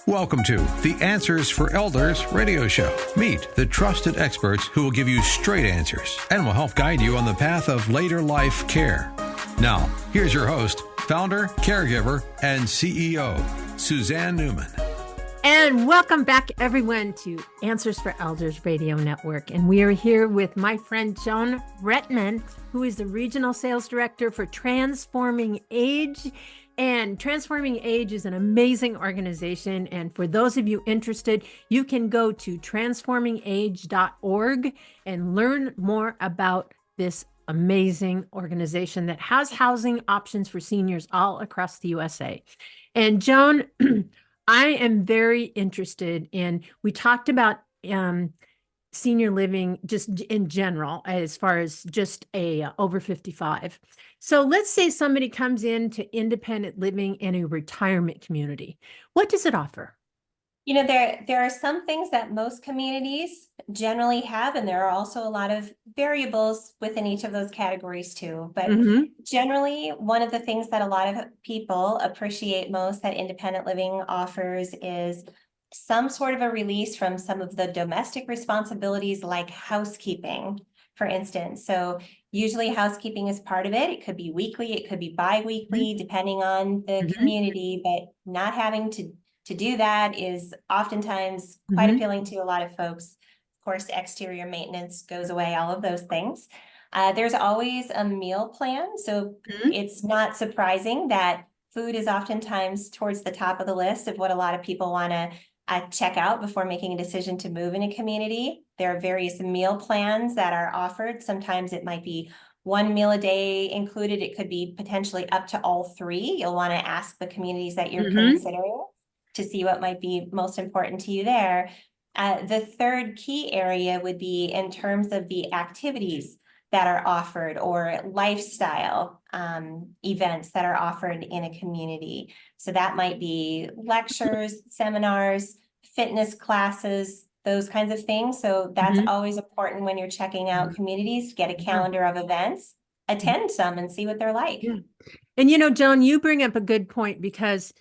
Welcome to the Answers for Elders radio show. Meet the trusted experts who will give you straight answers and will help guide you on the path of later life care. Now, here's your host, founder, caregiver, and CEO, Suzanne Newman. And welcome back, everyone, to Answers for Elders Radio Network. And we are here with my friend, Joan Rettmann, who is the Regional Sales Director for Transforming Age. And Transforming Age is an amazing organization. And for those of you interested, you can go to transformingage.org and learn more about this amazing organization that has housing options for seniors all across the USA. And Joan, I am very interested in, we talked about senior living just in general, as far as just over 55. So let's say somebody comes into independent living in a retirement community. What does it offer? You know, there are some things that most communities generally have, and there are also a lot of variables within each of those categories too. But generally, one of the things that a lot of people appreciate most that independent living offers is some sort of a release from some of the domestic responsibilities like housekeeping, for instance. So usually housekeeping is part of it. It could be weekly, it could be bi-weekly, depending on the community, but not having to do that is oftentimes quite appealing to a lot of folks. Of course, exterior maintenance goes away, all of those things. There's always a meal plan. So it's not surprising that food is oftentimes towards the top of the list of what a lot of people want to check out before making a decision to move in a community. There are various meal plans that are offered. Sometimes it might be one meal a day included. It could be potentially up to all three. You'll want to ask the communities that you're considering to see what might be most important to you there. The third key area would be in terms of the activities that are offered or lifestyle events that are offered in a community. So that might be lectures, seminars, fitness classes, those kinds of things. So that's always important when you're checking out communities, get a calendar of events, attend some and see what they're like. And you know, Joan, you bring up a good point, because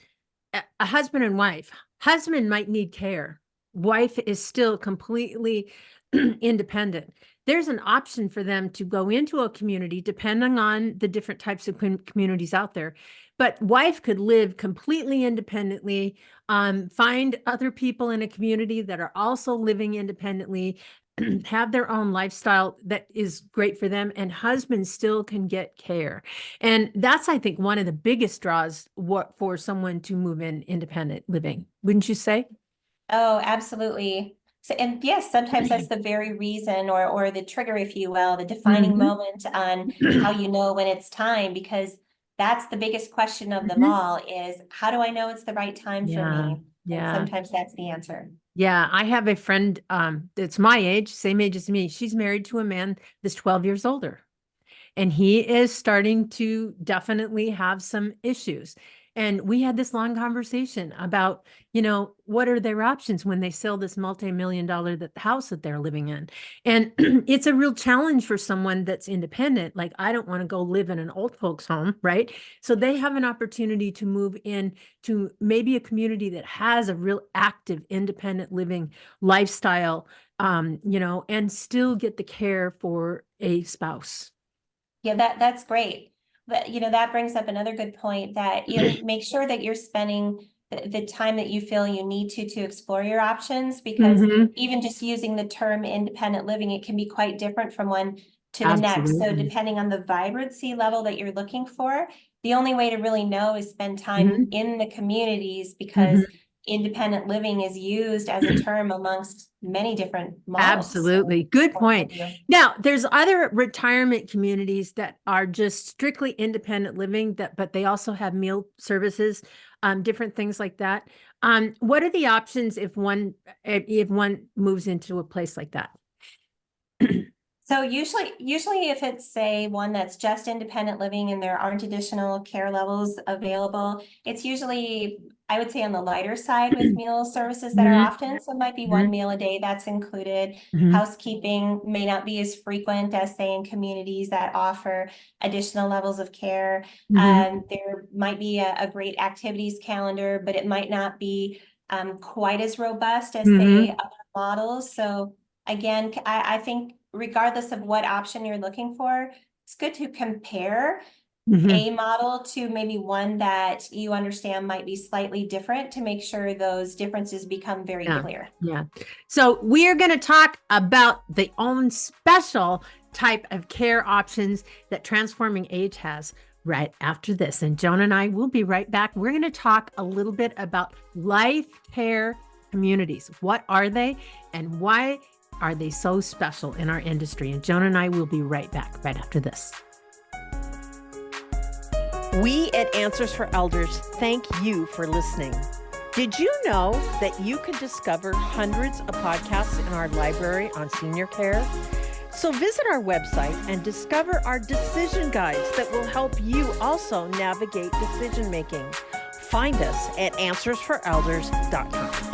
a husband and wife, husband might need care. Wife is still completely independent. There's an option for them to go into a community, depending on the different types of communities out there. But wife could live completely independently, find other people in a community that are also living independently, have their own lifestyle that is great for them, and husband still can get care. And that's, I think, one of the biggest draws for someone to move in independent living. Wouldn't you say? Oh, absolutely. So, and yes, sometimes that's the very reason or the trigger, if you will, the defining moment on how you know when it's time, because that's the biggest question of them all is, how do I know it's the right time for me? And sometimes that's the answer. Yeah, I have a friend that's my age, same age as me. She's married to a man that's 12 years older, and he is starting to definitely have some issues. And we had this long conversation about, you know, what are their options when they sell this multi-million-dollar house that they're living in? And it's a real challenge for someone that's independent. Like, I don't want to go live in an old folks home, right? So they have an opportunity to move in to maybe a community that has a real active, independent living lifestyle, you know, and still get the care for a spouse. Yeah, that's great. But, you know, that brings up another good point that you make sure that you're spending the time that you feel you need to explore your options, because even just using the term independent living, it can be quite different from one to the next. So depending on the vibrancy level that you're looking for, the only way to really know is spend time in the communities, because independent living is used as a term amongst many different models. Absolutely. Good point. Now, there's other retirement communities that are just strictly independent living, but they also have meal services, different things like that. What are the options if one moves into a place like that? So usually if it's, say, one that's just independent living and there aren't additional care levels available, it's usually, I would say, on the lighter side with meal services that are often. So it might be one meal a day that's included. Housekeeping may not be as frequent as, say, in communities that offer additional levels of care. There might be a great activities calendar, but it might not be quite as robust as say other models. So again, I think regardless of what option you're looking for, it's good to compare a model to maybe one that you understand might be slightly different to make sure those differences become very clear. Yeah. So we are going to talk about the own special type of care options that Transforming Age has right after this. And Joan and I will be right back. We're going to talk a little bit about life care communities. What are they and why are they so special in our industry? And Joan and I will be right back right after this. We at Answers for Elders thank you for listening. Did you know that you can discover hundreds of podcasts in our library on senior care? So visit our website and discover our decision guides that will help you also navigate decision making. Find us at answersforelders.com.